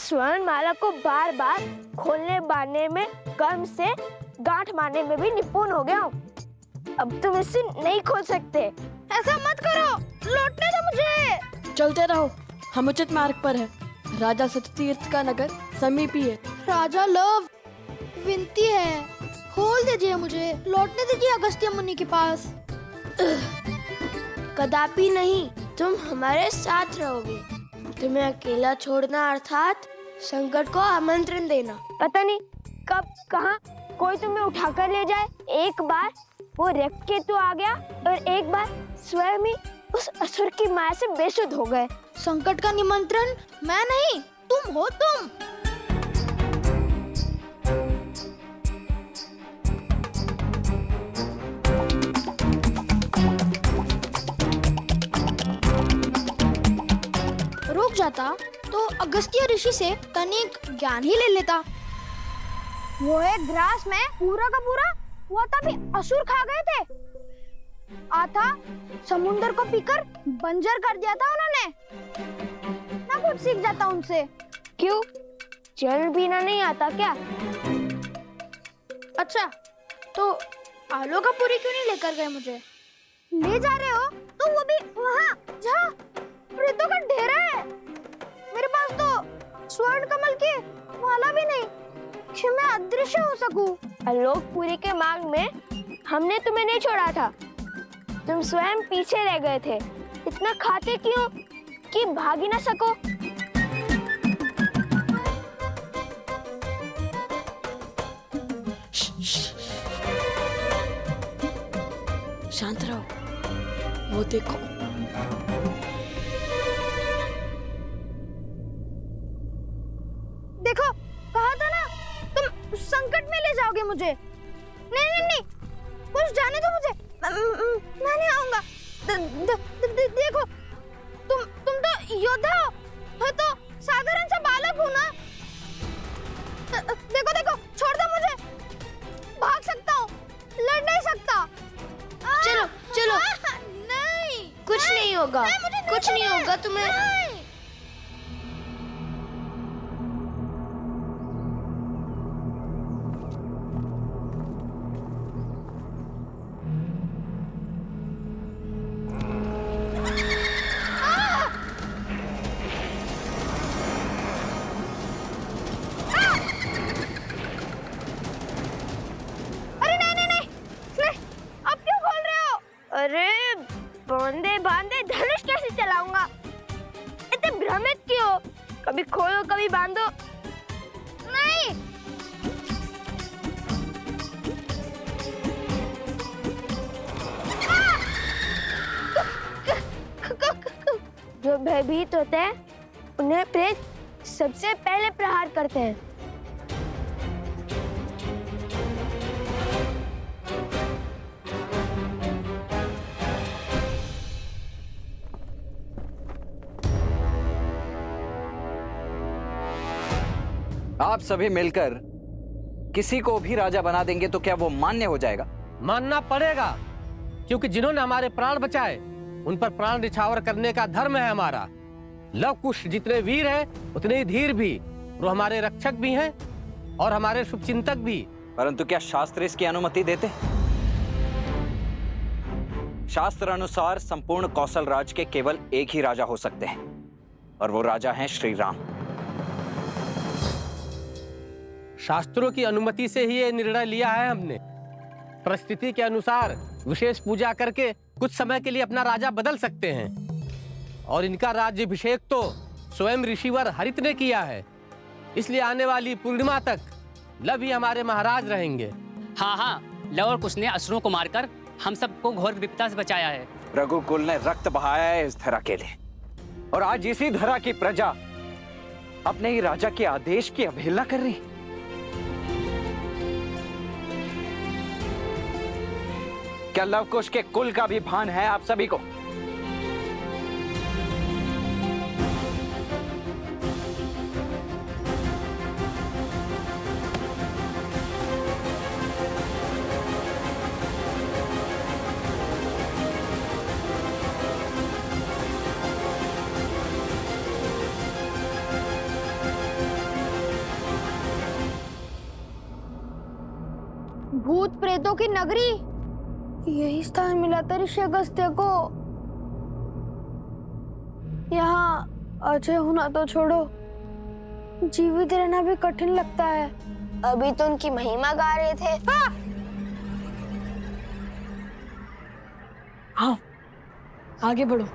स्वर्ण माला को बार बार खोलने बांधने में, कर्म से गांठ मारने में भी निपुण हो गया हूँ। अब तुम इसे नहीं खोल सकते। ऐसा मत करो, लौटने दो मुझे। चलते रहो, हम उचित मार्ग पर है। राजा सत्यतीर्थ का नगर समीप ही है। राजा लव, विनती है, खोल दीजिए मुझे, लौटने दीजिए अगस्त्य मुनि के पास। कदापि नहीं, तुम हमारे साथ रहोगे। तुम्हें अकेला छोड़ना अर्थात संकट को आमंत्रण देना। पता नहीं कब कहाँ कोई तुम्हें उठाकर ले जाए। एक बार वो रक्तकेतु आ गया और एक बार स्वयं ही उस असुर की माया से बेसुध हो गए। संकट का निमंत्रण मैं नहीं, तुम हो तुम। रुक जाता तो अगस्त्य ऋषि से तनिक ज्ञान ही ले लेता। वो एक ग्रास में पूरा का पूरा हुआ तभी असुर खा गए थे। आता समुंदर को पीकर बंजर कर दिया था उन्होंने। ना कुछ सीख जाता उनसे। क्यों, जल पीना नहीं आता क्या? अच्छा, तो आलू का पूरी क्यों नहीं लेकर गए मुझे? ले जा रहे हो तो वो भी वहाँ जहाँ प्रेतों का डेरा है। मेरे पास तो स्वर्ण कमल की माला भी नहीं कि मैं अदृश्य हो सकूं। आलोकपुरी के मार्ग में हमने तुम्हें नहीं छोड़ा था। तुम स्वयं पीछे रह गए थे। इतना खाते क्यों कि भाग ही ना सको? शांत रहो, वो देखो। देखो, कहा था ना, तुम संकट में ले जाओगे मुझे। नहीं नहीं नहीं, कुछ जाने दो मुझे। मैं नहीं आऊंगा। देखो, तुम तो योद्धा हो, मैं तो साधारण सा बालक हूँ ना। देखो देखो, छोड़ दो मुझे। भाग सकता हूँ, लड़ नहीं सकता। चलो चलो। नहीं, कुछ नहीं होगा, कुछ नहीं होगा तुम्हें। अरे बांधे बांधे धनुष कैसे चलाऊंगा? इतने भ्रमित क्यों? कभी खोलो कभी बांधो। नहीं। जो भयभीत होते हैं उन्हें प्रेत सबसे पहले प्रहार करते हैं। आप सभी मिलकर किसी को भी राजा बना देंगे तो क्या वो मान्य हो जाएगा? मानना पड़ेगा, क्योंकि जिन्होंने हमारे प्राण बचाए उन पर प्राण निछावर करने का धर्म है हमारा। लव कुश जितने वीर हैं उतने ही धीर भी। वो हमारे रक्षक भी हैं और हमारे शुभचिंतक भी। परंतु क्या शास्त्र इसकी अनुमति देते? शास्त्र अनुसार संपूर्ण कौशल राज के केवल एक ही राजा हो सकते हैं और वो राजा हैं श्री राम। शास्त्रों की अनुमति से ही ये निर्णय लिया है हमने। परिस्थिति के अनुसार विशेष पूजा करके कुछ समय के लिए अपना राजा बदल सकते हैं और इनका राज्याभिषेक तो स्वयं ऋषिवर हरित ने किया है। इसलिए आने वाली पूर्णिमा तक लव ही हमारे महाराज रहेंगे। हाँ हाँ, लव और कुश ने असुरों को मारकर हम सबको घोर विपदा से बचाया है। रघुकुल ने रक्त बहाया है इस धरा के लिए और आज इसी धरा की प्रजा अपने ही राजा के आदेश की अवहेलना कर रही। क्या लव कुश के कुल का भी भान है आप सभी को? प्रेतों की नगरी, यही स्थान मिला था ऋषि अगस्त्य को। यहाँ अजय होना तो छोड़ो, जीवित रहना भी कठिन लगता है। अभी तो उनकी महिमा गा रहे थे। हाँ, आगे बढ़ो।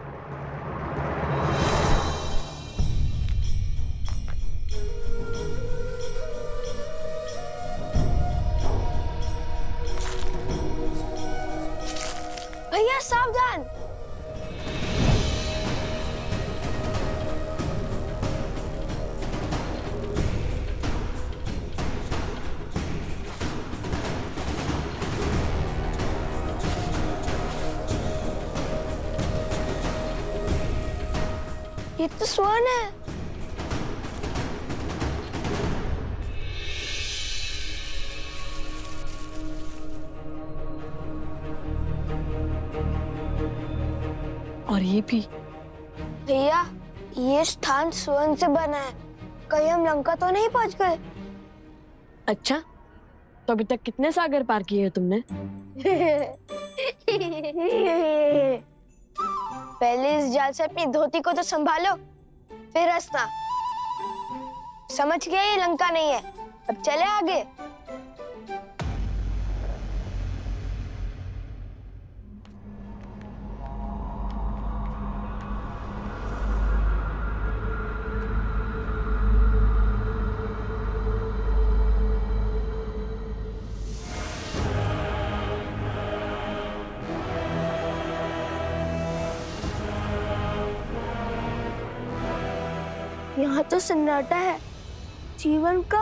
भैया सावधान। ये तो स्वर्ण है। और ये भी। भैया ये स्थान स्वर्ण से बना है, कहीं हम लंका तो नहीं पहुंच गए? अच्छा, तो अभी तक कितने सागर पार किए हैं तुमने? पहले इस जाल से अपनी धोती को तो संभालो, फिर हंसना। समझ गए ये लंका नहीं है, अब चले आगे। यहाँ तो सन्नाटा है, जीवन का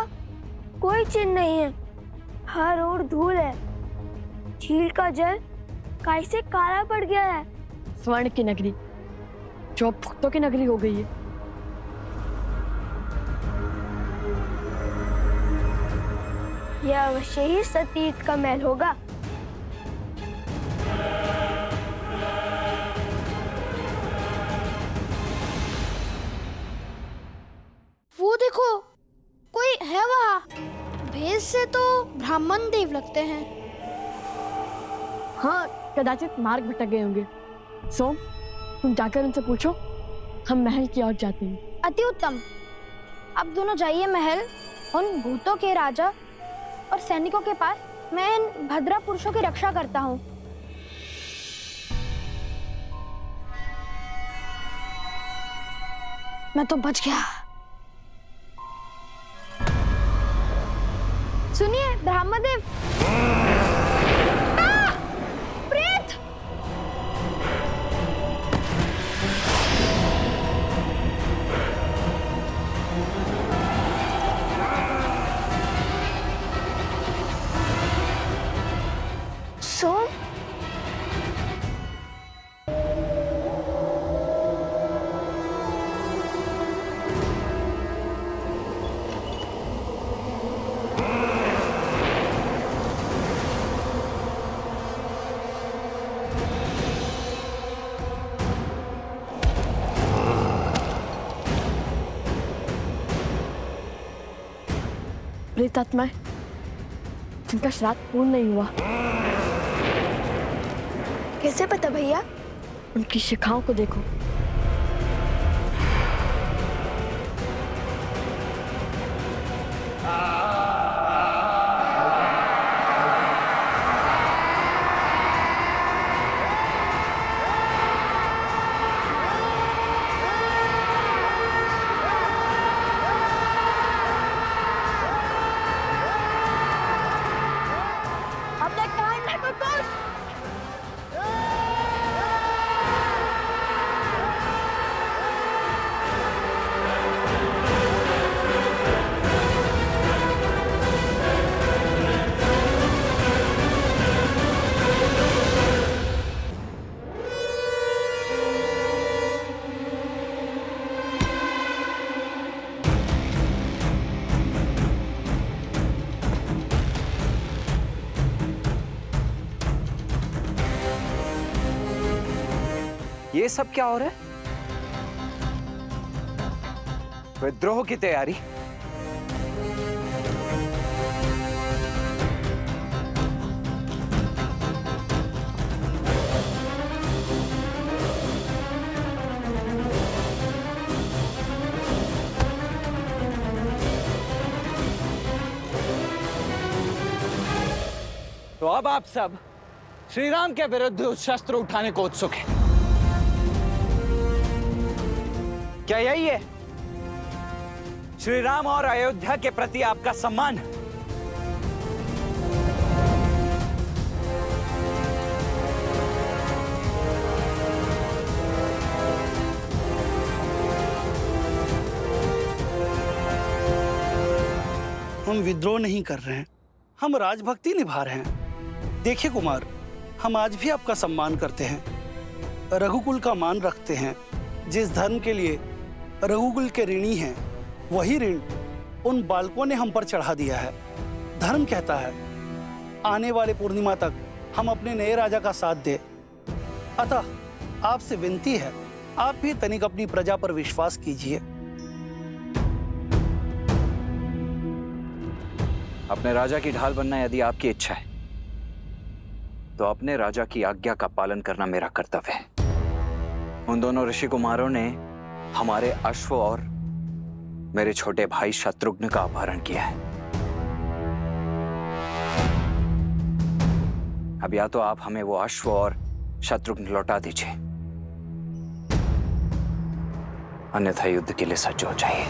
कोई चिन्ह नहीं है, हर ओर धूल है। झील का जल कैसे काला पड़ गया है। स्वर्ण की नगरी जो अब भक्तों की नगरी हो गई है। यह अवश्य ही सतीर्थ का महल होगा। वो देखो, कोई है वहाँ। भेष से तो ब्राह्मण देव लगते हैं। हाँ, कदाचित मार्ग भटक गए होंगे। सोम, तुम जाकर उनसे पूछो, हम महल की ओर जाते हैं। अति उत्तम। अब दोनों जाइए महल, उन भूतों के राजा और सैनिकों के पास। मैं इन भद्रा पुरुषों की रक्षा करता हूँ। मैं तो बच गया। सुनिए ब्रह्मदेव। प्रेत! सोम, प्रेतात्माएं जिनका श्राद्ध पूर्ण नहीं हुआ, कैसे पता भैया? उनकी शिखाओं को देखो। ये सब क्या हो रहा है? विद्रोह की तैयारी? तो अब आप सब श्री राम के विरुद्ध उस शस्त्र उठाने को उत्सुक हैं। क्या यही है श्री राम और अयोध्या के प्रति आपका सम्मान? हम विद्रोह नहीं कर रहे हैं, हम राजभक्ति निभा रहे हैं। देखिए कुमार, हम आज भी आपका सम्मान करते हैं, रघुकुल का मान रखते हैं। जिस धर्म के लिए रघुकुल के ऋणी हैं, वही ऋण उन बालकों ने हम पर चढ़ा दिया है। धर्म कहता है आने वाले पूर्णिमा तक हम अपने नए राजा का साथ दें। अतः आपसे विनती है, आप भी तनिक अपनी प्रजा पर विश्वास कीजिए। अपने राजा की ढाल बनना यदि आपकी इच्छा है तो अपने राजा की आज्ञा का पालन करना मेरा कर्तव्य है। उन दोनों ऋषि कुमारों ने हमारे अश्व और मेरे छोटे भाई शत्रुघ्न का अपहरण किया है। अब या तो आप हमें वो अश्व और शत्रुघ्न लौटा दीजिए, अन्यथा युद्ध के लिए सज्ज हो जाइए।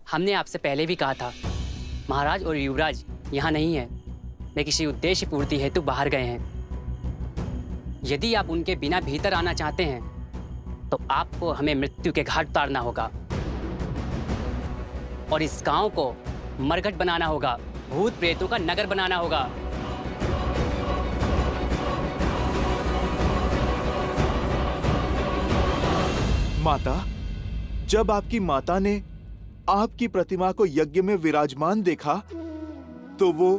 हमने आपसे पहले भी कहा था, महाराज और युवराज यहाँ नहीं है, वे किसी उद्देश्य पूर्ति हेतु बाहर गए हैं। यदि आप उनके बिना भीतर आना चाहते हैं तो आपको हमें मृत्यु के घाट उतारना होगा और इस गांव को मरघट बनाना होगा, भूत प्रेतों का नगर बनाना होगा। माता, जब आपकी माता ने आपकी प्रतिमा को यज्ञ में विराजमान देखा तो वो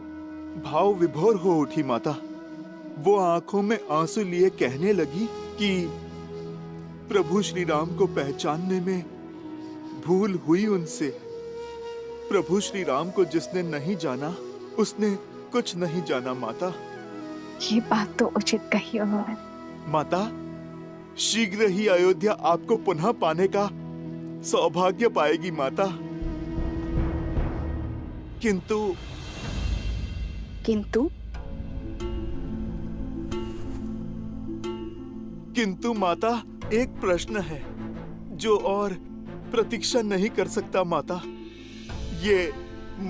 भाव विभोर हो उठी। माता, वो आंखों में आंसू लिए कहने लगी कि प्रभु श्री राम को पहचानने में भूल हुई उनसे। प्रभु श्री राम को जिसने नहीं जाना उसने कुछ नहीं जाना। माता, ये बात तो उचित कही उन्होंने। माता, शीघ्र ही अयोध्या आपको पुनः पाने का सौभाग्य पाएगी माता। किंतु माता, एक प्रश्न है जो और प्रतीक्षा नहीं कर सकता। माता, ये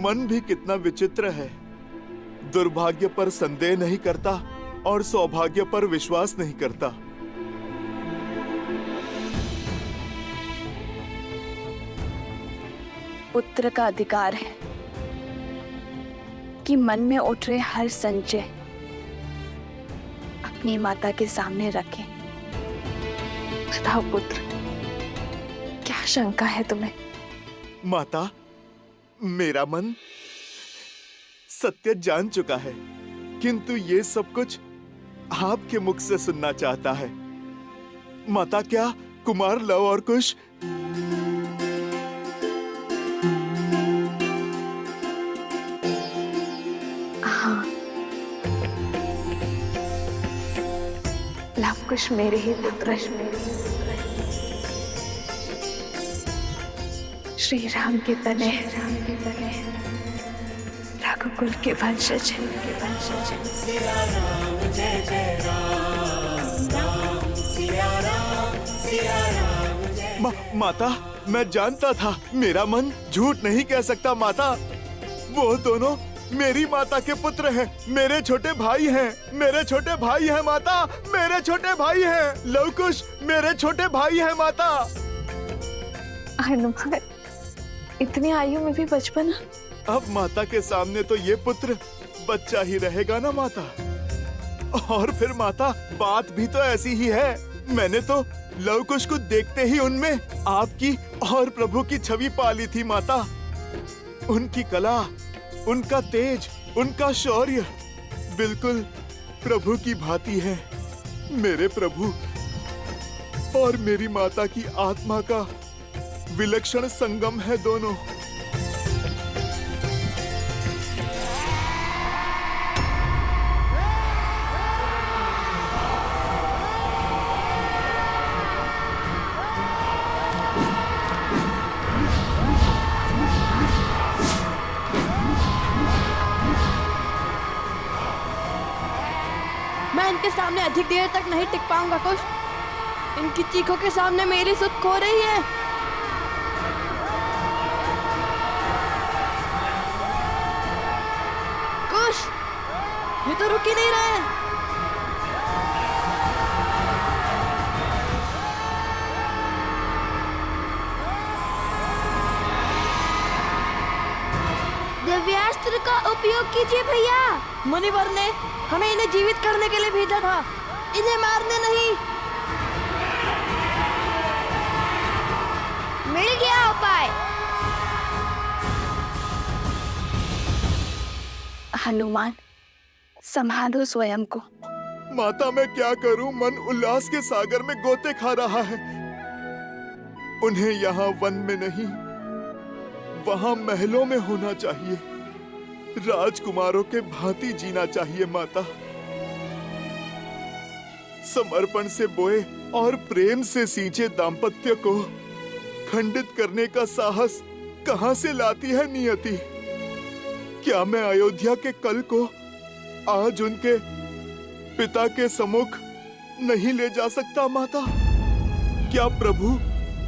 मन भी कितना विचित्र है। दुर्भाग्य पर संदेह नहीं करता और सौभाग्य पर विश्वास नहीं करता। पुत्र का अधिकार है कि मन में उठ रहे हर संशय अपनी माता के सामने रखें। बताओ पुत्र, क्या शंका है तुम्हें? माता, मेरा मन सत्य जान चुका है, किंतु ये सब कुछ आपके मुख से सुनना चाहता है। माता, क्या कुमार लव और कुश कुछ मेरे ही पुत्र श्री राम के तने रघुकुल के वंशज माता, मैं जानता था, मेरा मन झूठ नहीं कह सकता। माता, वो दोनों मेरी माता के पुत्र हैं, मेरे छोटे भाई हैं, मेरे छोटे भाई हैं। माता, मेरे छोटे भाई हैं। लवकुश मेरे छोटे भाई हैं। माता, हनुमान, इतनी आयु में भी बचपन। अब माता के सामने तो ये पुत्र बच्चा ही रहेगा ना माता। और फिर माता, बात भी तो ऐसी ही है। मैंने तो लवकुश को देखते ही उनमें आपकी और प्रभु की छवि पाली थी। माता, उनकी कला, उनका तेज, उनका शौर्य बिल्कुल प्रभु की भांति है। मेरे प्रभु और मेरी माता की आत्मा का विलक्षण संगम है दोनों। मैं इनके सामने अधिक देर तक नहीं टिक पाऊंगा कुश। इनकी चीखों के सामने मेरी सुध खो रही है। कुश, ये तो रुक ही नहीं रहे हैं। दिव्यास्त्र का उपयोग कीजिए भैया। मुनिवर ने हमें इन्हें जीवित करने के लिए भेजा था, इन्हें मारने नहीं। मिल गया उपाय। हनुमान, संभालो स्वयं को। माता मैं क्या करूं, मन उल्लास के सागर में गोते खा रहा है। उन्हें यहाँ वन में नहीं, वहां महलों में होना चाहिए। राजकुमारों के भांति जीना चाहिए माता। समर्पण से बोए और प्रेम से सींचे दाम्पत्य को खंडित करने का साहस कहां से लाती है नियति। क्या मैं अयोध्या के कल को आज उनके पिता के सम्मुख नहीं ले जा सकता माता? क्या प्रभु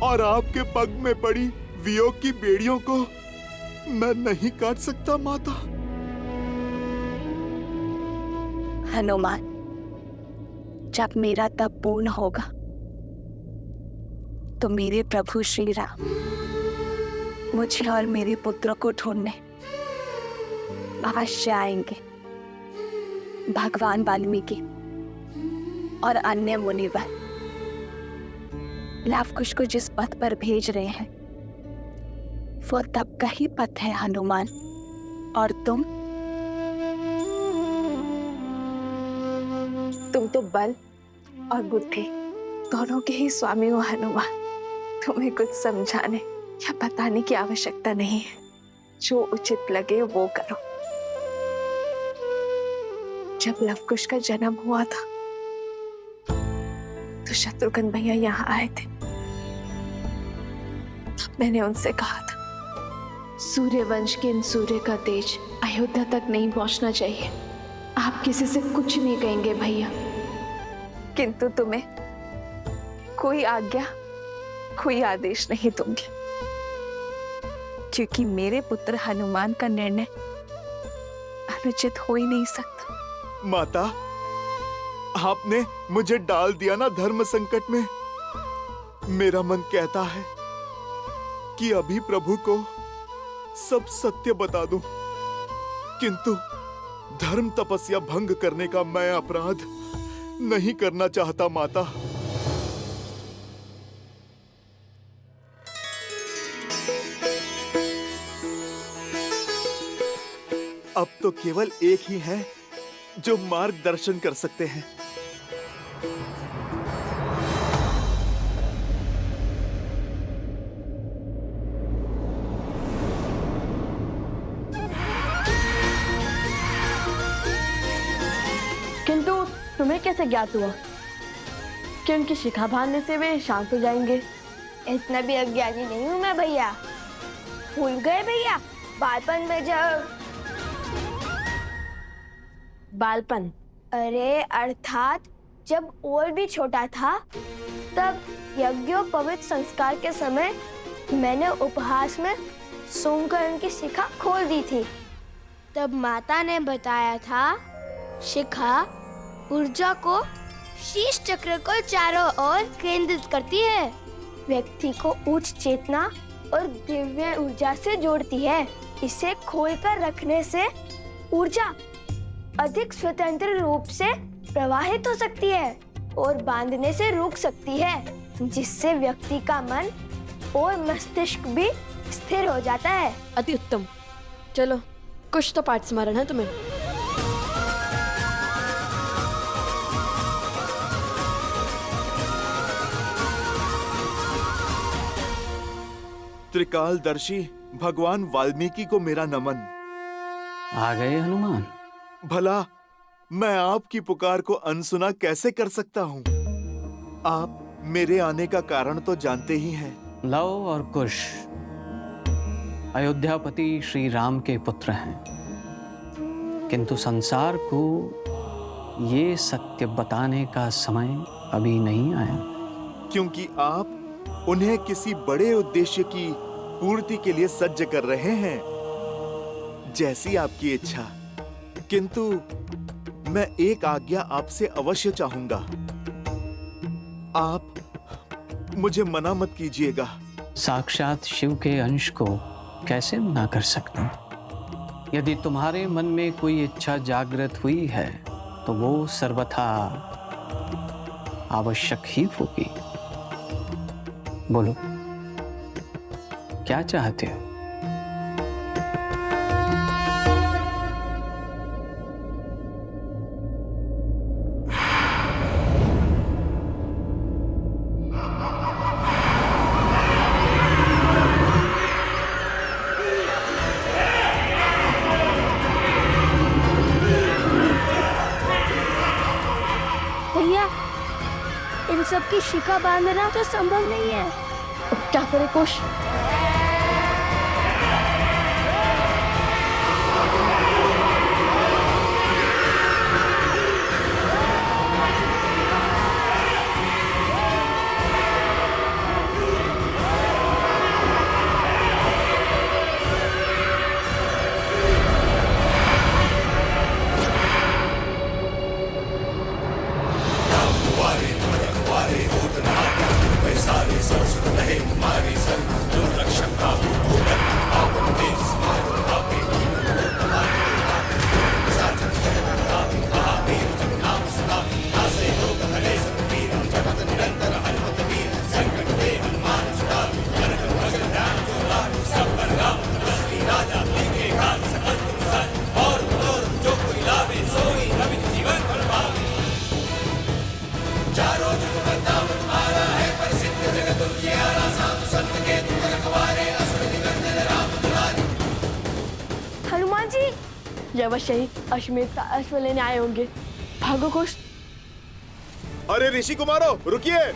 और आपके पग में पड़ी वियोग की बेड़ियों को मैं नहीं काट सकता माता? हनुमान, जब मेरा तप पूर्ण होगा तो मेरे प्रभु श्री राम मुझे और मेरे पुत्र को ढूंढने अवश्य आएंगे। भगवान वाल्मीकि और अन्य मुनिवर लवकुश को जिस पथ पर भेज रहे हैं वो तप का ही पथ है हनुमान। और तुम तो बल और बुद्धि दोनों के ही स्वामी हो हनुमान। तुम्हें कुछ समझाने या बताने की आवश्यकता नहीं है। जो उचित लगे वो करो। जब लवकुश का जन्म हुआ था तो शत्रुघ्न भैया यहाँ आए थे। तब मैंने उनसे कहा था, सूर्यवंश के इन सूर्य का तेज अयोध्या तक नहीं पहुंचना चाहिए। आप किसी से कुछ नहीं कहेंगे भैया, किंतु तुम्हें कोई आज्ञा, कोई आदेश नहीं दूंगी, क्योंकि मेरे पुत्र हनुमान का निर्णय अनुचित हो ही नहीं सकता। माता, आपने मुझे डाल दिया ना धर्म संकट में। मेरा मन कहता है कि अभी प्रभु को सब सत्य बता दूं, किंतु धर्म तपस्या भंग करने का मैं अपराध नहीं करना चाहता माता। अब तो केवल एक ही है जो मार्गदर्शन कर सकते हैं। किंतु तुम्हें कैसे ज्ञात हुआ कि उनकी शिखा बांधने से वे शांत हो जाएंगे? इतना भी अज्ञानी नहीं हूँ मैं भैया। भूल गए भैया बालपन में जब बालपन? अरे अर्थात जब और भी छोटा था, तब यज्ञोपवीत संस्कार के समय मैंने उपहास में सूंघकर उनकी शिखा खोल दी थी। तब माता ने बताया था शिखा ऊर्जा को शीश चक्र को चारों ओर केंद्रित करती है, व्यक्ति को उच्च चेतना और दिव्य ऊर्जा से जोड़ती है। इसे खोलकर रखने से ऊर्जा अधिक स्वतंत्र रूप से प्रवाहित हो सकती है और बांधने से रुक सकती है, जिससे व्यक्ति का मन और मस्तिष्क भी स्थिर हो जाता है। अति उत्तम। चलो, कुछ तो पाठ स्मरण है तुम्हें। त्रिकालदर्शी भगवान वाल्मीकि को मेरा नमन। आ गए हनुमान। भला मैं आपकी पुकार को अनसुना कैसे कर सकता हूँ? आप मेरे आने का कारण तो जानते ही हैं। लव और कुश अयोध्यापति श्री राम के पुत्र हैं, किंतु संसार को ये सत्य बताने का समय अभी नहीं आया, क्योंकि आप उन्हें किसी बड़े उद्देश्य की पूर्ति के लिए सज्ज कर रहे हैं। जैसी आपकी इच्छा, किंतु मैं एक आज्ञा आपसे अवश्य चाहूंगा। आप मुझे मना मत कीजिएगा। साक्षात शिव के अंश को कैसे मना कर सकते हैं? यदि तुम्हारे मन में कोई इच्छा जागृत हुई है तो वो सर्वथा आवश्यक ही होगी। बोलो, क्या चाहते हो? भैया, इन सब की शिखा बांधना तो संभव नहीं है। अब क्या करे कुश? हनुमान जी, ये अवश्य ही अश्वमेध का अश्व लेने आए होंगे। भागो कुश। अरे ऋषि कुमारों, रुकिए।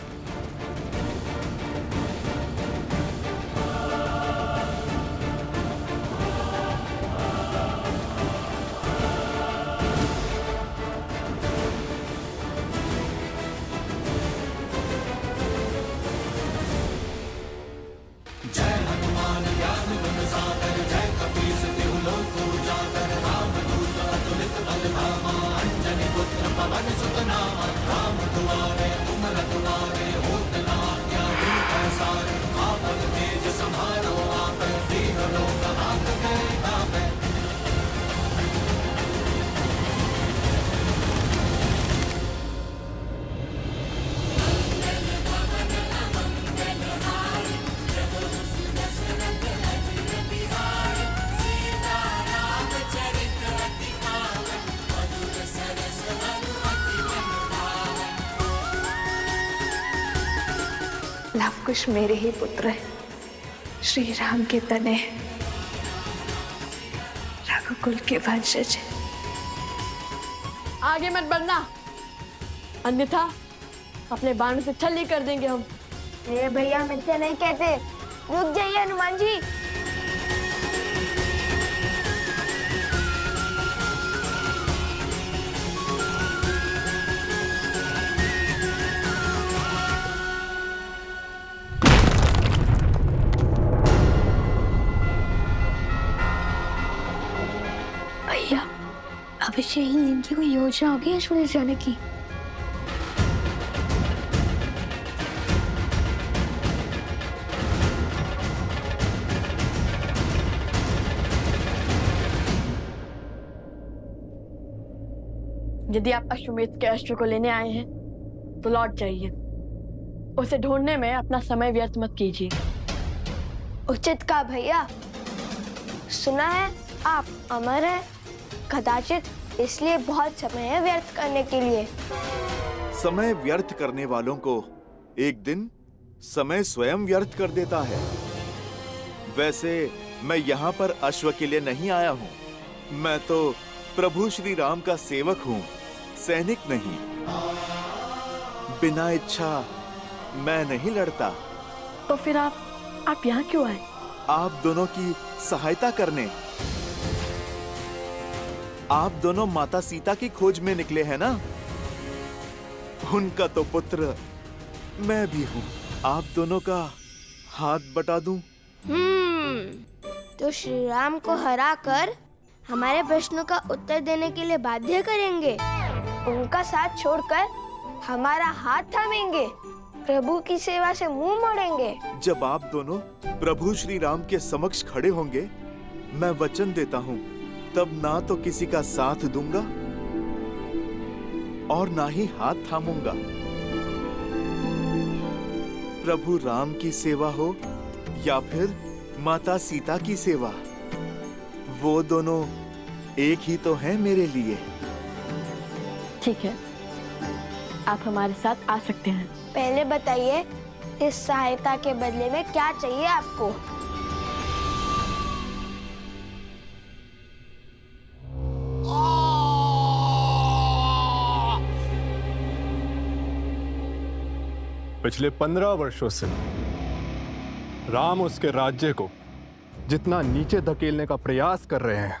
लवकुश मेरे ही पुत्र है, श्री राम के तने, रघुकुल के वंशज। आगे मत बढ़ना, अन्यथा अपने बाण से छल्ली कर देंगे हम। ये भैया मुझसे नहीं कहते। रुक जाइए हनुमान जी। भैया, अवश्य ही इनकी कोई योजना होगी अश्व ले जाने की। यदि आप अश्वमेध के अश्व को लेने आए हैं तो लौट जाइए। उसे ढूंढने में अपना समय व्यर्थ मत कीजिए। उचित कहा भैया। सुना है आप अमर हैं, कदाचित इसलिए बहुत समय है व्यर्थ करने के लिए। समय व्यर्थ करने वालों को एक दिन समय स्वयं व्यर्थ कर देता है। वैसे मैं यहाँ पर अश्व के लिए नहीं आया हूँ। मैं तो प्रभु श्री राम का सेवक हूँ, सैनिक नहीं। बिना इच्छा मैं नहीं लड़ता। तो फिर आप यहाँ क्यों आए? आप दोनों की सहायता करने। आप दोनों माता सीता की खोज में निकले हैं ना? उनका तो पुत्र मैं भी हूँ। आप दोनों का हाथ बटा दूं? तो श्री राम को हराकर हमारे प्रश्नों का उत्तर देने के लिए बाध्य करेंगे, उनका साथ छोड़कर हमारा हाथ थामेंगे, प्रभु की सेवा से मुंह मोड़ेंगे। जब आप दोनों प्रभु श्री राम के समक्ष खड़े होंगे, मैं वचन देता हूँ, तब ना तो किसी का साथ दूंगा और ना ही हाथ थामूंगा। प्रभु राम की सेवा हो या फिर माता सीता की सेवा, वो दोनों एक ही तो हैं मेरे लिए। ठीक है, आप हमारे साथ आ सकते हैं। पहले बताइए, इस सहायता के बदले में क्या चाहिए आपको? पिछले 15 वर्षों से राम उसके राज्य को जितना नीचे धकेलने का प्रयास कर रहे हैं,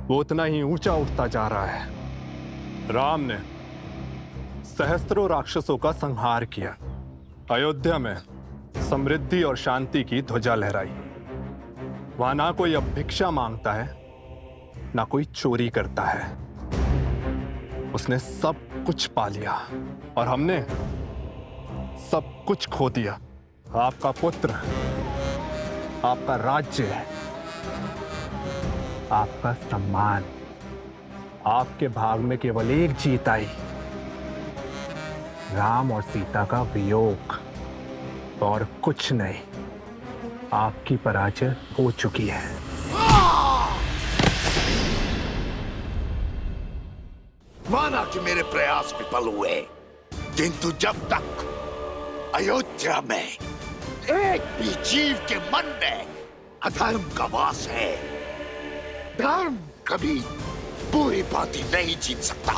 वो उतना ही ऊंचा उठता जा रहा है। राम ने सहस्त्रों राक्षसों का संहार किया, अयोध्या में समृद्धि और शांति की ध्वजा लहराई। वहां ना कोई अब भिक्षा मांगता है, ना कोई चोरी करता है। उसने सब कुछ पा लिया और हमने सब कुछ खो दिया। आपका पुत्र, आपका राज्य, आपका सम्मान, आपके भाग में केवल एक जीत आई, राम और सीता का वियोग, और कुछ नहीं। आपकी पराजय हो चुकी है। माना कि मेरे प्रयास विफल हुए, किंतु जब तक अयोध्या में एक भी जीव के मन में अधर्म का वास है, धर्म कभी पूरी भांति नहीं जीत सकता।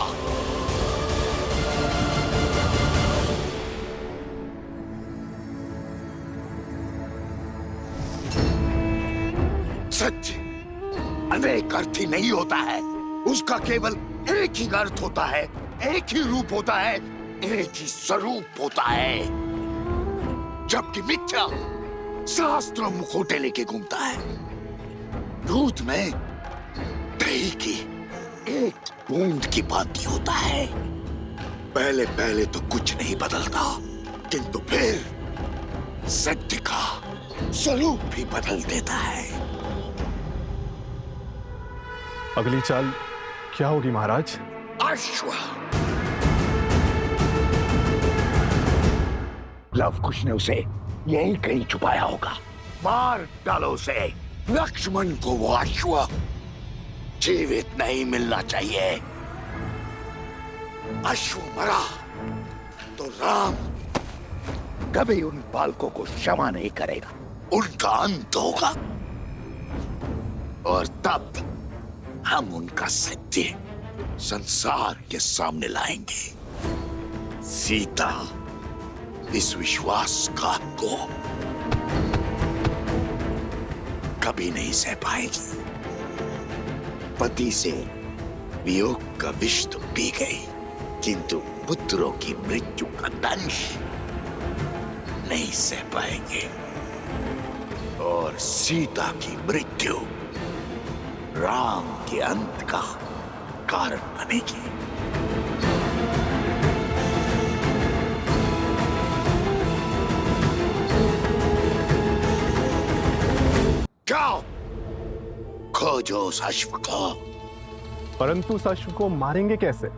सत्य अनेक अर्थी नहीं होता है, उसका केवल एक ही अर्थ होता है, एक ही रूप होता है, एक ही स्वरूप होता है। जबकि मिथ्या शास्त्रों मुखोटे लेके घूमता है। दूध में दही की एक बूंद की भांति होता है। पहले पहले तो कुछ नहीं बदलता, किंतु फिर सत्य का स्वरूप भी बदल देता है। अगली चाल क्या होगी महाराज? अश्व। लव कुश ने उसे यही कहीं छुपाया होगा। मार डालो उसे। लक्ष्मण को वो अश्व जीवित नहीं मिलना चाहिए। अश्व मरा तो राम कभी उन बालकों को क्षमा नहीं करेगा, उनका अंत होगा। और तब हम उनका सत्य संसार के सामने लाएंगे। सीता इस विश्वासघात को कभी नहीं सह पाएगी। पति से वियोग का विष तो पी गई, किंतु पुत्रों की मृत्यु का दंश नहीं सह पाएंगे। और सीता की मृत्यु राम के अंत का कारण बनेगी। जाओ, खोजो उस अश्व को। परंतु उस अश्व को मारेंगे कैसे?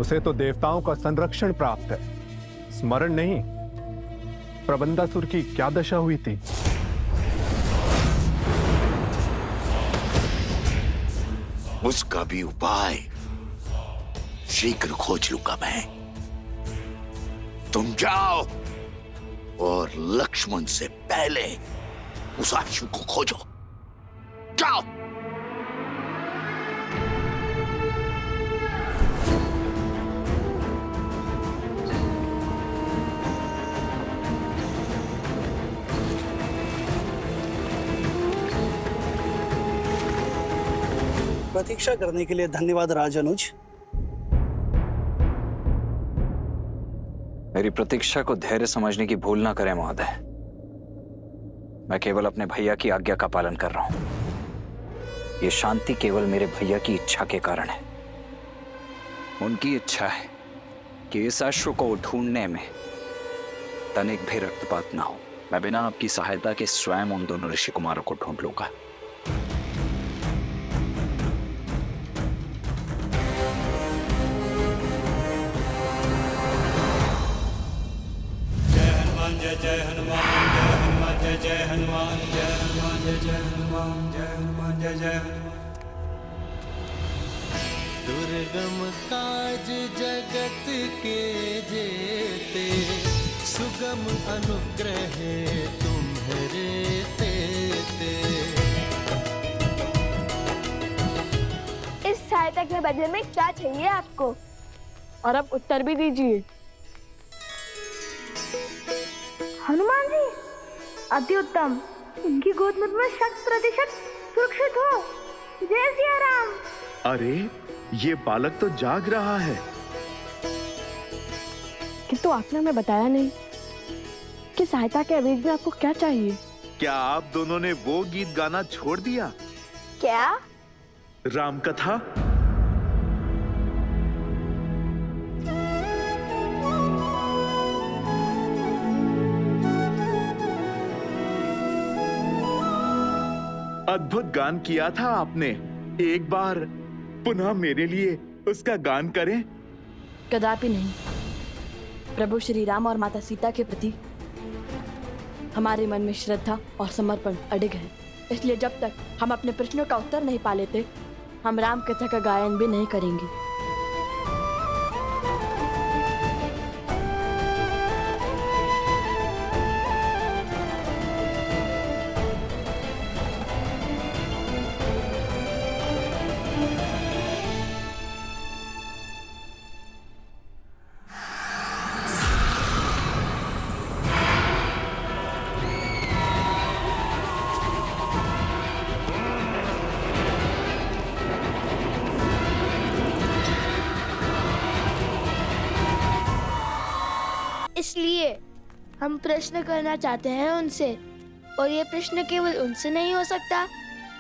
उसे तो देवताओं का संरक्षण प्राप्त है। स्मरण नहीं, प्रबंधासुर की क्या दशा हुई थी? उसका भी उपाय शीघ्र खोज लूंगा मैं। तुम जाओ, और लक्ष्मण से पहले उस आशु को खोजो। जाओ। प्रतीक्षा करने के लिए धन्यवाद राजानुज। मेरी प्रतीक्षा को धैर्य समझने की भूल ना करें महोदय। मैं केवल अपने भैया की आज्ञा का पालन कर रहा हूं। ये शांति केवल मेरे भैया की इच्छा के कारण है। उनकी इच्छा है कि इस अश्व को ढूंढने में तनिक भी रक्तपात ना हो। मैं बिना आपकी सहायता के स्वयं उन दोनों ऋषि कुमारों को ढूंढ लूंगा। जय हनुमान जय हनुमान जय जय हनुमान जय हनुमान जय जय हनुमान जय हनुमान जय जय हनुमान। दुर्गम काज जगत के जेते, सुगम अनुग्रह तुम्हारे तेते। इस सहायता के बदले में क्या चाहिए आपको? और अब उत्तर भी दीजिए। हनुमान जी, अति उत्तम। इनकी गोद में मैं 100% सुरक्षित हो। जय सिया राम। अरे ये बालक तो जाग रहा है। किंतु आपने हमें बताया नहीं कि सहायता के अवैध में आपको क्या चाहिए। क्या आप दोनों ने वो गीत गाना छोड़ दिया? क्या? राम कथा। अद्भुत गान किया था आपने। एक बार पुनः मेरे लिए उसका गान करें। कदापि नहीं। प्रभु श्री राम और माता सीता के प्रति हमारे मन में श्रद्धा और समर्पण अडिग है। इसलिए जब तक हम अपने प्रश्नों का उत्तर नहीं पा लेते, हम राम कथा का गायन भी नहीं करेंगे। इसलिए हम प्रश्न करना चाहते हैं उनसे, और ये प्रश्न केवल उनसे नहीं हो सकता,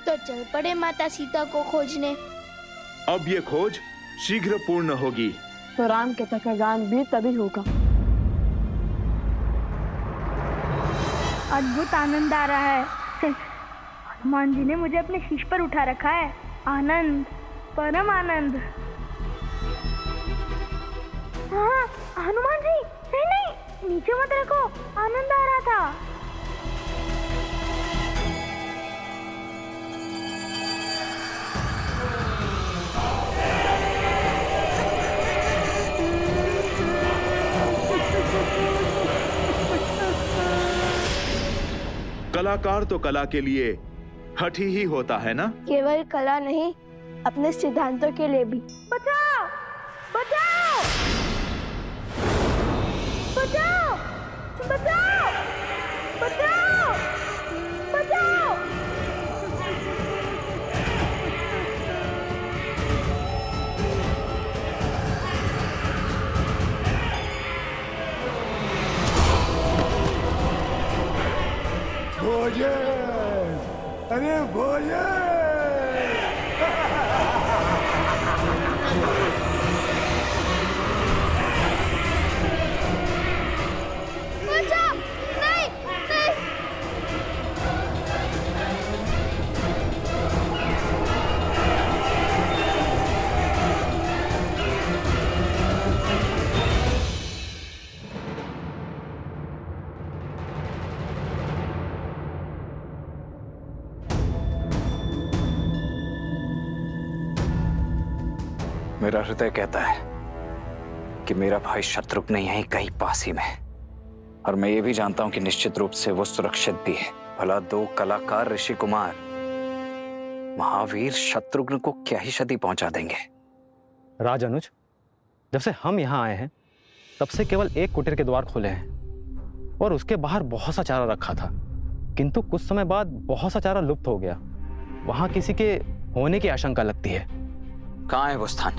तो चल पड़े माता सीता को खोजने। अब ये खोज शीघ्र पूर्ण होगी। तो राम कथा का गान भी तभी होगा। अद्भुत आनंद आ रहा है। हनुमान जी ने मुझे अपने शीश पर उठा रखा है। आनंद, परम आनंद। हाँ, हनुमान जी, नहीं नहीं, नीचे मत रखो। आनंद आ रहा था। कलाकार तो कला के लिए हठी ही होता है ना? केवल कला नहीं, अपने सिद्धांतों के लिए भी। बचाओ, बचाओ, बचाओ, बचाओ, बचाओ, बचाओ। भोजन, अरे भोजन। बचाओ, नहीं, नहीं। मेरा हृदय कहता है कि मेरा भाई शत्रुघ्न यहीं कहीं पास ही में और मैं ये भी जानता हूं कि निश्चित रूप से वो सुरक्षित भी है। भला दो कलाकार ऋषि कुमार महावीर शत्रुघ्न को क्या ही क्षति पहुंचा देंगे। राज अनुज, जब से हम यहाँ आए हैं तब से केवल एक कुटीर के द्वार खुले हैं और उसके बाहर बहुत सा चारा रखा था, किंतु कुछ समय बाद बहुत सा चारा लुप्त हो गया। वहां किसी के होने की आशंका लगती है। कहाँ है वो स्थान?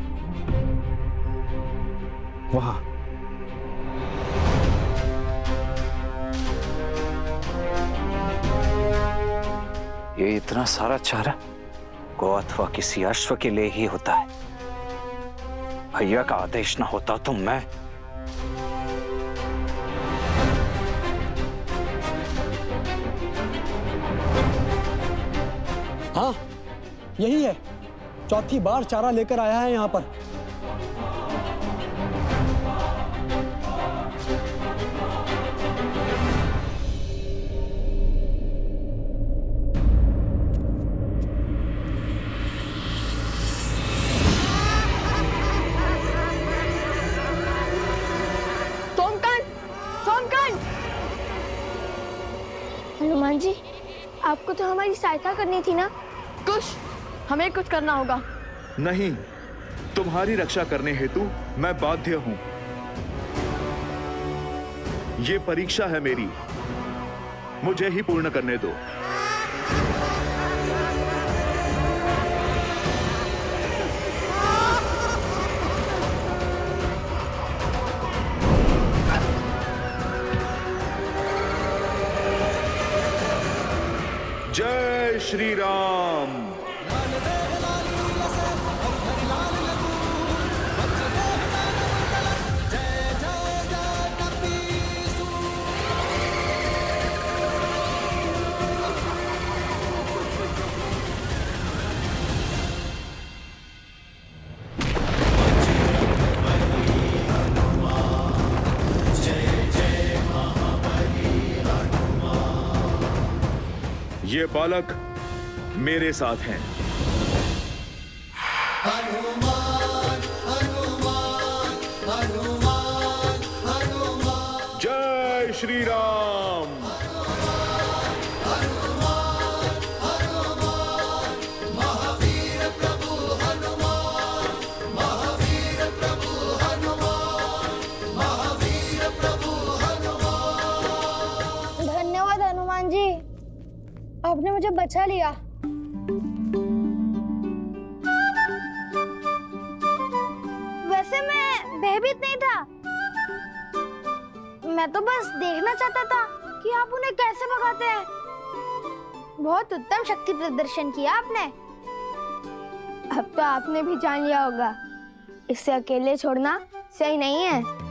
वहां। ये इतना सारा चारा गौ अथवा किसी अश्व के लिए ही होता है। भैया का आदेश न होता तो मैं हाँ, यही है। चौथी बार चारा लेकर आया है यहाँ पर। हनुमान जी, आपको तो हमारी सहायता करनी थी ना। हमें कुछ करना होगा। नहीं, तुम्हारी रक्षा करने हेतु मैं बाध्य हूं। ये परीक्षा है मेरी, मुझे ही पूर्ण करने दो। जय श्री राम। ये बालक मेरे साथ हैं। जय श्री राम। धन्यवाद हनुमान जी, आपने मुझे बचा लिया। वैसे मैं भयभीत नहीं था, मैं तो बस देखना चाहता था कि आप उन्हें कैसे भगाते हैं। बहुत उत्तम शक्ति प्रदर्शन किया आपने। अब तो आपने भी जान लिया होगा, इसे अकेले छोड़ना सही नहीं है।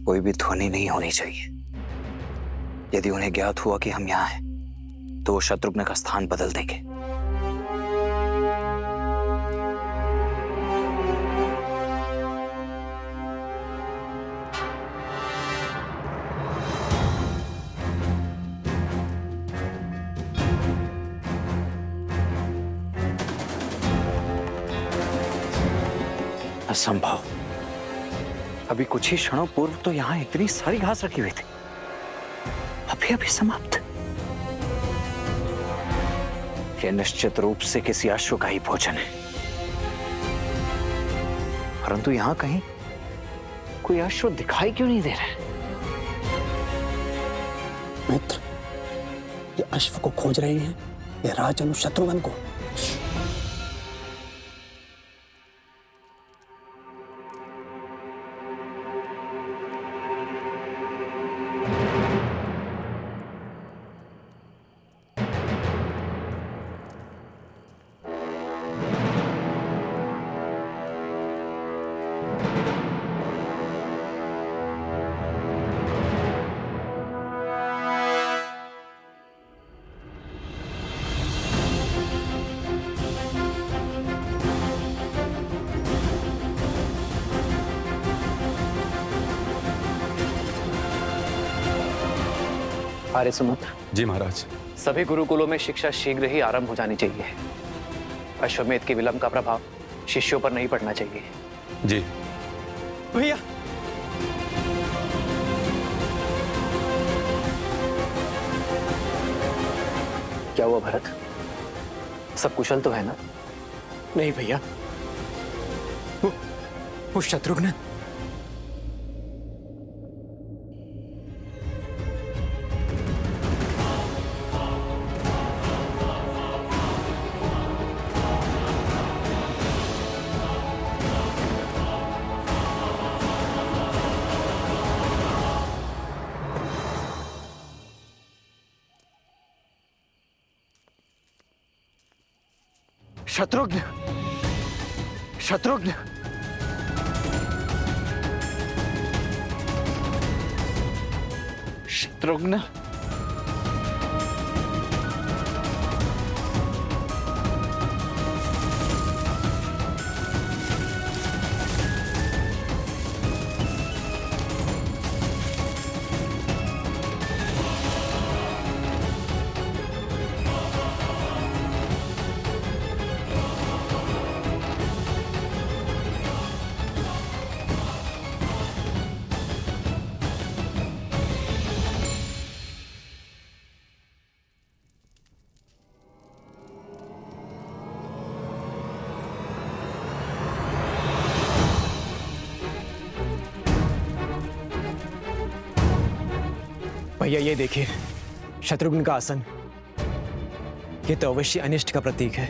कोई भी ध्वनि नहीं होनी चाहिए। यदि उन्हें ज्ञात हुआ कि हम यहाँ हैं, तो वो शत्रुघ्न का स्थान बदल देंगे। असंभव। अभी कुछ ही क्षणों पूर्व तो यहां इतनी सारी घास रखी हुई थी, अभी अभी समाप्त। यह निश्चित रूप से किसी अश्व का ही भोजन है, परंतु यहां कहीं कोई अश्व दिखाई क्यों नहीं दे रहा है? मित्र, ये अश्व को खोज रहे हैं या राजनु शत्रुघ्न को? आर्य सुमंत। जी महाराज। सभी गुरुकुलों में शिक्षा शीघ्र ही आरंभ हो जानी चाहिए। अश्वमेध के विलंब का प्रभाव शिष्यों पर नहीं पड़ना चाहिए। जी भैया। क्या हुआ भरत? सब कुशल तो है ना? नहीं भैया, वो शत्रुघ्न शत्रुघ्न, शत्रुघ्न, शत्रुघ्न। भैया ये देखिए, शत्रुघ्न का आसन। ये तो अवश्य अनिष्ट का प्रतीक है।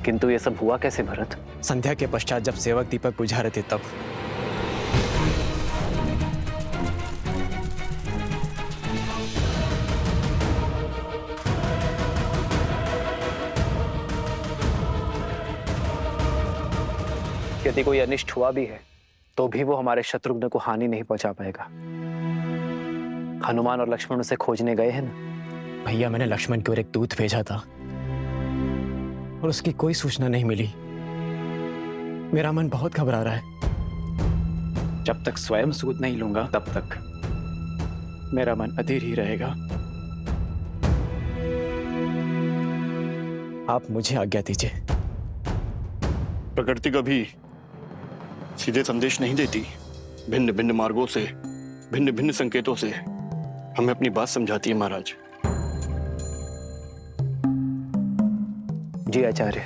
किंतु ये सब हुआ कैसे भरत? संध्या के पश्चात जब सेवक दीपक बुझा रहे थे तब। यदि कोई अनिष्ट हुआ भी है तो भी वो हमारे शत्रुघ्न को हानि नहीं पहुंचा पाएगा। हनुमान और लक्ष्मण उसे खोजने गए हैं ना? भैया मैंने लक्ष्मण की ओर एक दूत भेजा था और उसकी कोई सूचना नहीं मिली। मेरा मन बहुत घबरा रहा है। जब तक स्वयं सूत नहीं लूंगा तब तक मेरा मन अधीर ही रहेगा। आप मुझे आज्ञा दीजिए। प्रकृति कभी सीधे संदेश नहीं देती। भिन्न भिन्न मार्गों से, भिन्न भिन्न संकेतों से हमें अपनी बात समझाती है महाराज। जी आचार्य।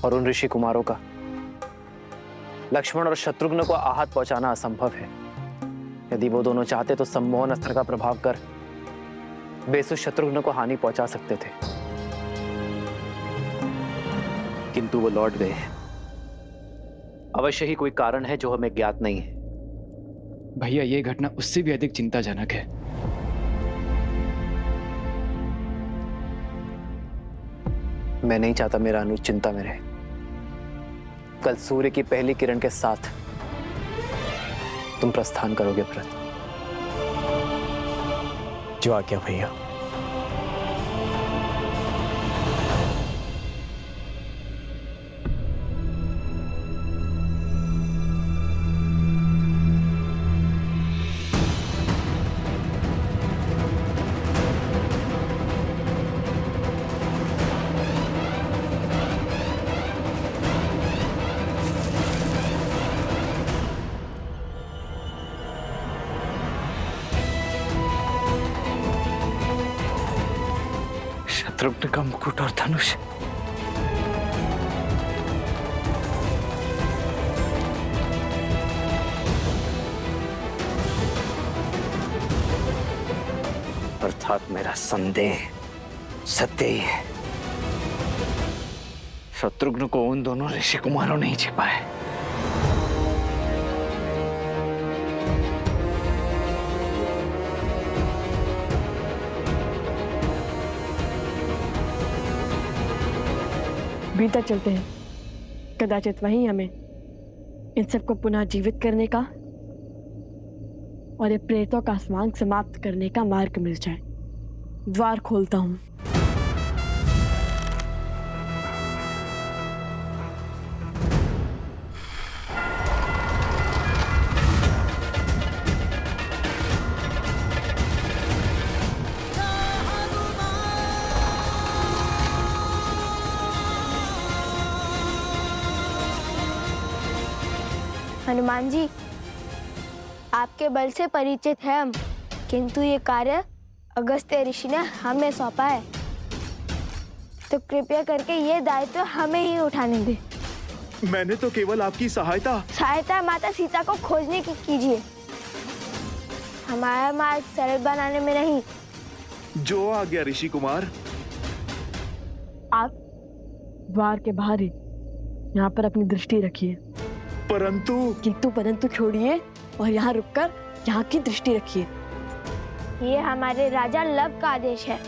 और उन ऋषि कुमारों का लक्ष्मण और शत्रुघ्न को आहत पहुंचाना असंभव है। यदि वो दोनों चाहते तो सम्मोहन अस्त्र का प्रभाव कर बेसुध शत्रुघ्न को हानि पहुंचा सकते थे, किंतु वो लौट गए। अवश्य ही कोई कारण है जो हमें ज्ञात नहीं है। भैया ये घटना उससे भी अधिक चिंताजनक है। मैं नहीं चाहता मेरा अनुज चिंता में रहे। कल सूर्य की पहली किरण के साथ तुम प्रस्थान करोगे भरत। जो आज्ञा भैया। शत्रुघ्न का मुकुट और धनुष। अर्थात मेरा संदेह सत्य ही है। शत्रुघ्न को उन दोनों ऋषि कुमारों ने ही छिपा है। भीतर चलते हैं। कदाचित वहीं हमें इन सबको पुनः जीवित करने का और ये प्रेतों का स्वांग समाप्त करने का मार्ग मिल जाए। द्वार खोलता हूं। हनुमान जी, आपके बल से परिचित है हम, किंतु ये कार्य अगस्त्य ऋषि ने हमें सौंपा है, तो कृपया करके ये दायित्व हमें ही उठाने दे। मैंने तो केवल आपकी सहायता माता सीता को खोजने की कीजिए, हमारा मार्ग सरल बनाने में नहीं। जो आ गया ऋषि कुमार। आप द्वार के बाहर ही यहाँ पर अपनी दृष्टि रखिए। परंतु छोड़िए और यहाँ रुककर यहाँ की दृष्टि रखिए। ये हमारे राजा लव का आदेश है।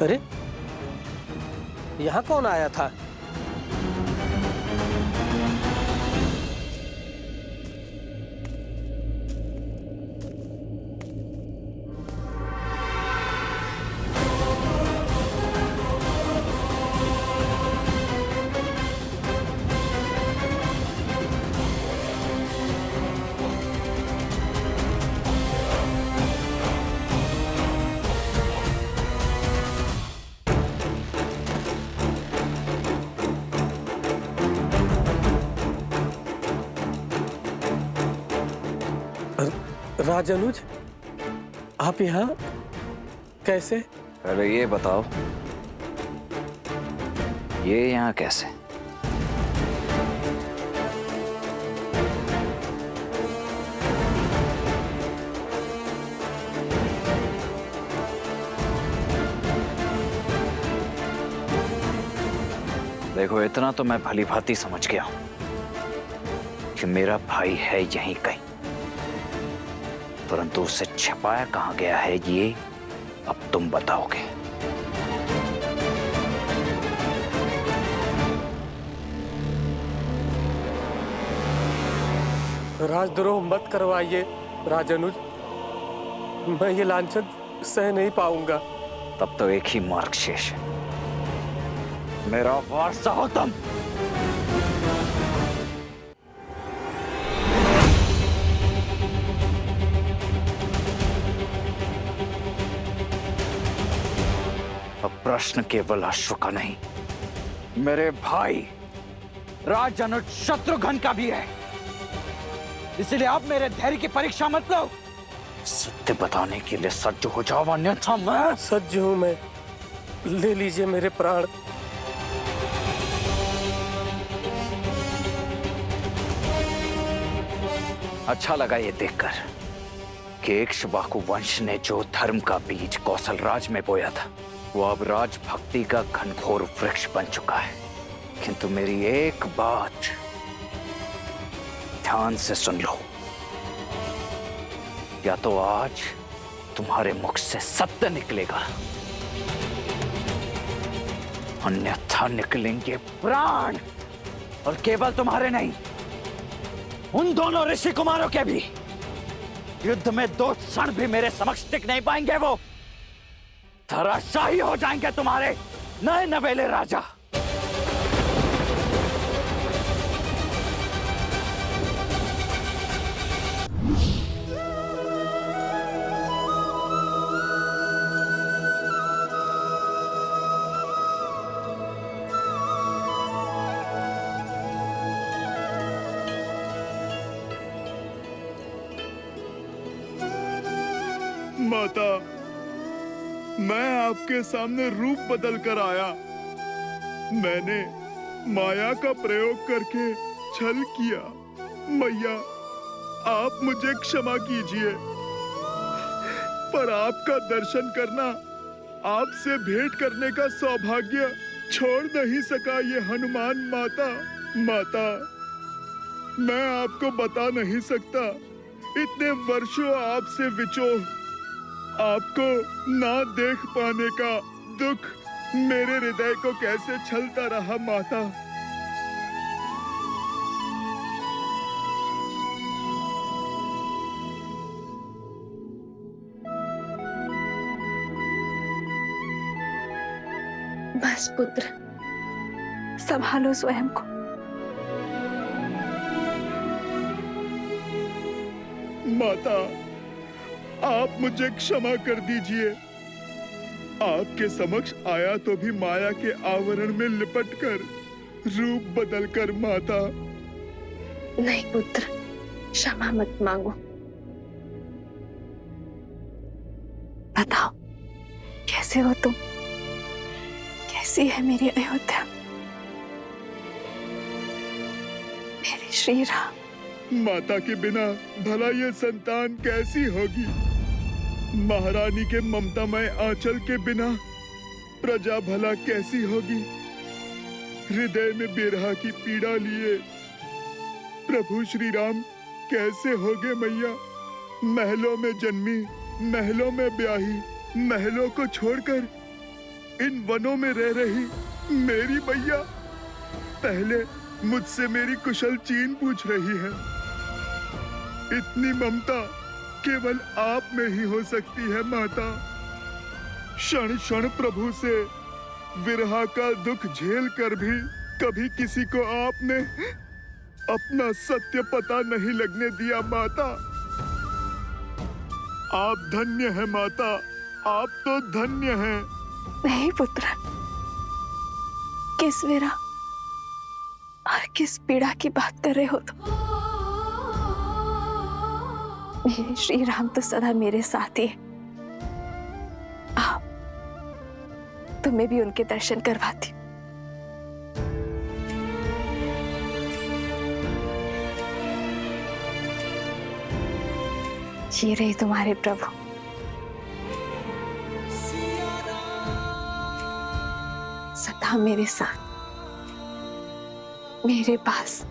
अरे यहाँ कौन आया था? राजानुज, आप यहाँ कैसे? अरे ये बताओ, ये यहाँ कैसे? देखो, इतना तो मैं भली भांति समझ गया हूं कि मेरा भाई है यहीं कहीं, परंतु उसे छिपाया कहां गया है ये अब तुम बताओगे। राजद्रोह मत करवाइए राजानुज, मैं ये लांछन सह नहीं पाऊंगा। तब तो एक ही मार्ग शेष है, मेरा वारसा हो तुम। अब प्रश्न केवल अश्व का नहीं, मेरे भाई राजानुज शत्रुघ्न का भी है, इसलिए आप मेरे धैर्य की परीक्षा मत लो। सत्य बताने के लिए सज्ज हो जाओ, अन्यथा मैं सज्ज हूं। मैं, ले लीजिए मेरे प्राण। अच्छा लगा ये देखकर कि इक्ष्वाकु वंश ने जो धर्म का बीज कौशलराज में बोया था, वो अब राजभक्ति का घनघोर वृक्ष बन चुका है। किंतु मेरी एक बात ध्यान से सुन लो, या तो आज तुम्हारे मुख से सत्य निकलेगा, अन्यथा निकलेंगे प्राण, और केवल तुम्हारे नहीं, उन दोनों ऋषि कुमारों के भी। युद्ध में 2 क्षण भी मेरे समक्ष टिक नहीं पाएंगे, वो धराशायी हो जाएंगे तुम्हारे नए नवेले राजा। माता, मैं आपके सामने रूप बदल कर आया। मैंने माया का प्रयोग करके छल किया। मैया, आप मुझे क्षमा कीजिए, पर आपका दर्शन करना, आपसे भेंट करने का सौभाग्य छोड़ नहीं सका ये हनुमान माता। माता, मैं आपको बता नहीं सकता इतने वर्षों आपसे विछोह आपको ना देख पाने का दुख मेरे हृदय को कैसे छलता रहा माता। बस पुत्र, संभालो स्वयं को। माता, आप मुझे क्षमा कर दीजिए। आपके समक्ष आया तो भी माया के आवरण में लिपटकर, रूप बदलकर माता। नहीं पुत्र, क्षमा मत मांगो। बताओ, कैसे हो तुम? कैसी है मेरी अयोध्या, मेरे श्री राम? माता के बिना भला ये संतान कैसी होगी? महारानी के ममतामय आंचल के बिना प्रजा भला कैसी होगी? हृदय में बिरहा की पीड़ा लिए प्रभु श्री राम कैसे होगे मैया? महलों में जन्मी, महलों में ब्याही, महलों को छोड़कर इन वनों में रह रही मेरी मैया पहले मुझसे मेरी कुशल चीन पूछ रही है। इतनी ममता केवल आप में ही हो सकती है माता। क्षण क्षण प्रभु से विरहा का दुख झेल कर भी कभी किसी को आपने अपना सत्य पता नहीं लगने दिया माता। आप धन्य हैं माता, आप तो धन्य हैं। नहीं पुत्र, किस विरह और किस पीड़ा की बात कर रहे हो तुम? मेरे श्री राम तो सदा मेरे साथ ही है। आओ, तुम्हें भी उनके दर्शन करवाती। ये रहे तुम्हारे प्रभु। सदा मेरे साथ, मेरे पास।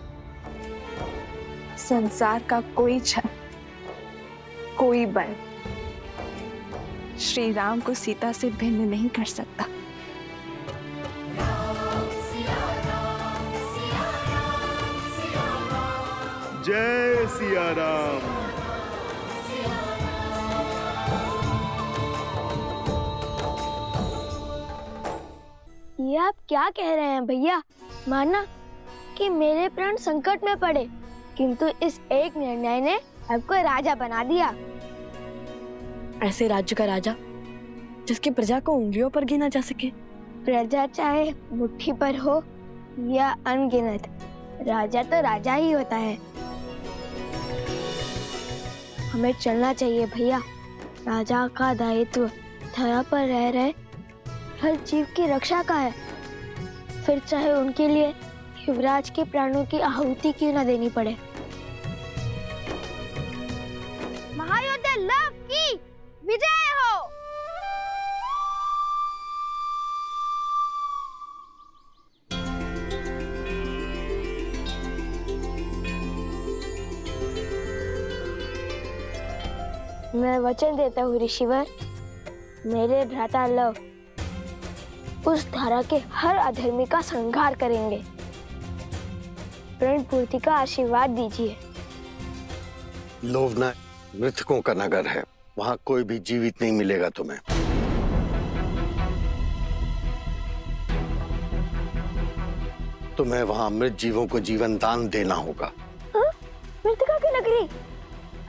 संसार का कोई छल, कोई बल श्री राम को सीता से भिन्न नहीं कर सकता। जय सिया राम। ये आप क्या कह रहे हैं भैया? माना कि मेरे प्राण संकट में पड़े, किंतु इस एक निर्णय ने आपको राजा बना दिया। ऐसे राज्य का राजा जिसकी प्रजा को उंगलियों पर गिना जा सके। प्रजा चाहे मुट्ठी पर हो या अनगिनत, राजा तो राजा ही होता है। हमें चलना चाहिए भैया। राजा का दायित्व धरा पर रह रहे हर जीव की रक्षा का है, फिर चाहे उनके लिए युवराज के प्राणों की आहुति क्यों न देनी पड़े। महायोद्धा लव की विजय हो। मैं वचन देता हूँ ऋषिवर, मेरे भ्राता लव उस धारा के हर अधर्मी का संहार करेंगे। प्रण पूर्ति का आशीर्वाद दीजिए। लोभना मृतकों का नगर है, वहां कोई भी जीवित नहीं मिलेगा तुम्हें। तुम्हें वहां मृत जीवों को जीवन दान देना होगा। मृतका की नगरी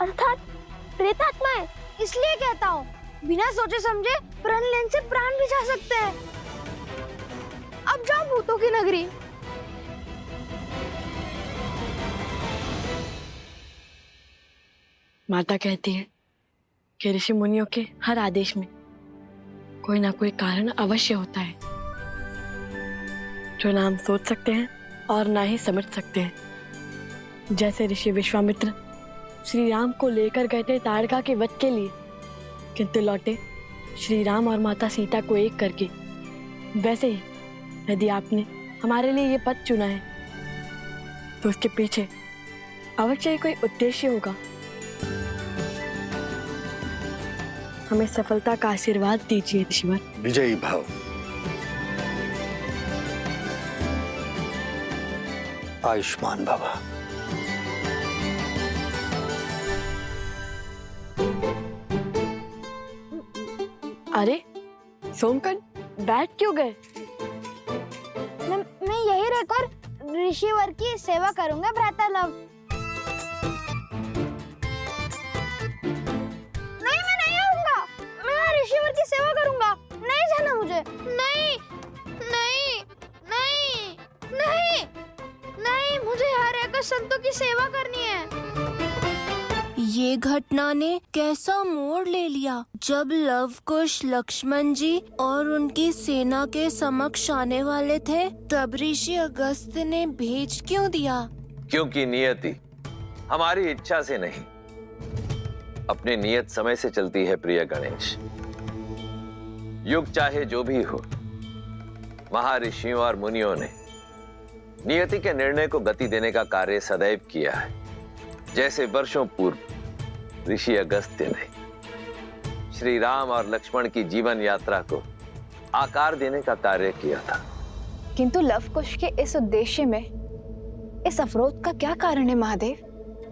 अर्थात प्रेतात्माएं। इसलिए कहता हूँ, बिना सोचे समझे प्रण लेने से प्राण भी जा सकते हैं। अब जाओ भूतों की नगरी। माता कहती है कि ऋषि मुनियों के हर आदेश में कोई ना कोई कारण अवश्य होता है, जो ना हम सोच सकते हैं और ना ही समझ सकते हैं। जैसे ऋषि विश्वामित्र श्री राम को लेकर गए थे ताड़का के वध के लिए, किंतु लौटे श्री राम और माता सीता को एक करके, वैसे ही यदि आपने हमारे लिए ये पद चुना है तो उसके पीछे अवश्य कोई उद्देश्य होगा। हमें सफलता का आशीर्वाद दीजिए ऋषिवर। विजयी भाव। आयुष्मान बाबा। अरे सोमकन, बैठ क्यों गए? मैं यही रहकर ऋषिवर की सेवा करूंगा भ्राता लव। नहीं, मैं नहीं आऊंगा। मैं ऋषिवर की सेवा करूंगा। नहीं जाना मुझे। नहीं नहीं नहीं नहीं नहीं, मुझे यहाँ रहकर संतों की सेवा करनी है। ये घटना ने कैसा मोड़ ले लिया जब लव कुश लक्ष्मण जी और उनकी सेना के समक्ष आने वाले थे, तब ऋषि अगस्त्य ने भेज क्यों दिया? क्योंकि नियति हमारी इच्छा से नहीं, अपने नियत समय से चलती है प्रिय गणेश। युग चाहे जो भी हो, महर्षियों और मुनियों ने नियति के निर्णय को गति देने का कार्य सदैव किया है। जैसे वर्षों पूर्व ऋषि अगस्त्य ने श्री राम और लक्ष्मण की जीवन यात्रा को आकार देने का कार्य किया था। किंतु लव कुश के इस उद्देश्य में इस अवरोध का क्या कारण है महादेव?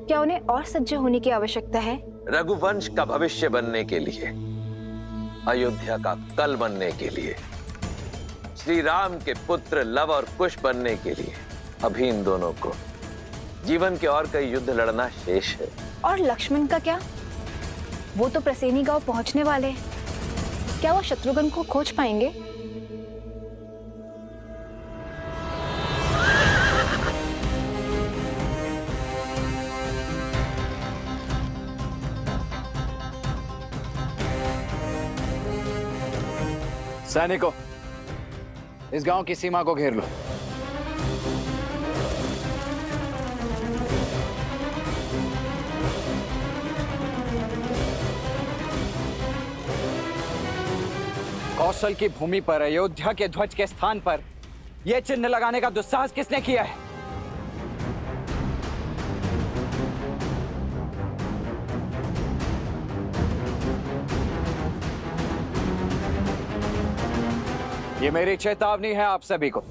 क्या उन्हें और सज्ज होने की आवश्यकता है? रघुवंश का भविष्य बनने के लिए, अयोध्या का कल बनने के लिए, श्री राम के पुत्र लव और कुश बनने के लिए अभी इन दोनों को जीवन के और कई युद्ध लड़ना शेष है। और लक्ष्मण का क्या? वो तो प्रसेनी गांव पहुंचने वाले हैं। क्या वो शत्रुघ्न को खोज पाएंगे? सैनिकों, इस गांव की सीमा को घेर लो। कौशल की भूमि पर अयोध्या के ध्वज के स्थान पर यह चिन्ह लगाने का दुस्साहस किसने किया है? ये मेरी चेतावनी है आप सभी को।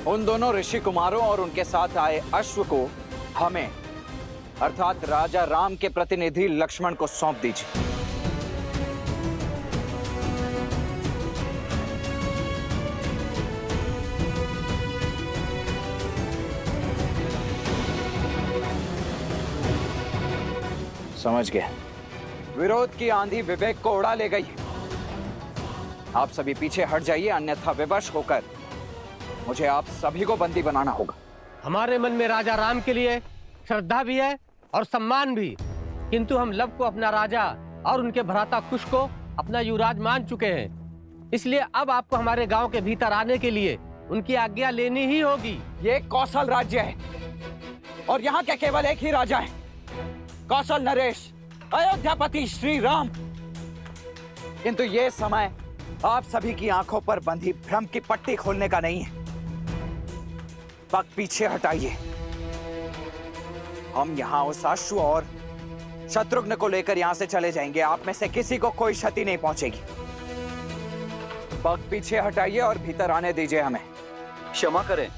उन दोनों ऋषि कुमारों और उनके साथ आए अश्व को हमें अर्थात राजा राम के प्रतिनिधि लक्ष्मण को सौंप दीजिए। समझ गए। विरोध की आंधी विवेक को उड़ा ले गई। आप सभी पीछे हट जाइए, अन्यथा विवश होकर मुझे आप सभी को बंदी बनाना होगा। हमारे मन में राजा राम के लिए श्रद्धा भी है और सम्मान भी, किंतु हम लव को अपना राजा और उनके भ्राता कुश को अपना युवराज मान चुके हैं। इसलिए अब आपको हमारे गांव के भीतर आने के लिए उनकी आज्ञा लेनी ही होगी। ये कौशल राज्य है और यहाँ के केवल एक ही राजा है, कौशल नरेश, अयोध्यापति श्री राम। किंतु ये समय आप सभी की आंखों पर बंधी भ्रम की पट्टी खोलने का नहीं है। वक्त पीछे हटाइए। हम यहाँ उस अश्व और शत्रुघ्न को लेकर यहाँ से चले जाएंगे। आप में से किसी को कोई क्षति नहीं पहुंचेगी। वक्त पीछे हटाइए और भीतर आने दीजिए हमें। क्षमा करें,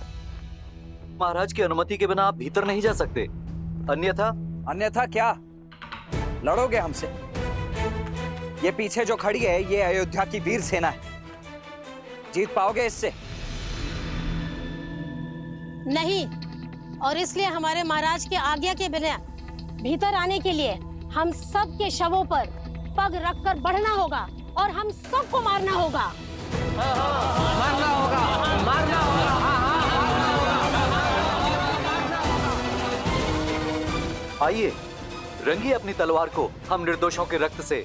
महाराज की अनुमति के बिना आप भीतर नहीं जा सकते। अन्यथा क्या? लड़ोगे हमसे? ये पीछे जो खड़ी है ये अयोध्या की वीर सेना है। जीत पाओगे इससे? नहीं, और इसलिए हमारे महाराज की आज्ञा के बिना भीतर आने के लिए हम सब के शवों पर पग रखकर बढ़ना होगा और हम सबको मारना होगा। मारना होगा, मारना होगा। आइए, रंगिए अपनी तलवार को हम निर्दोषों के रक्त से।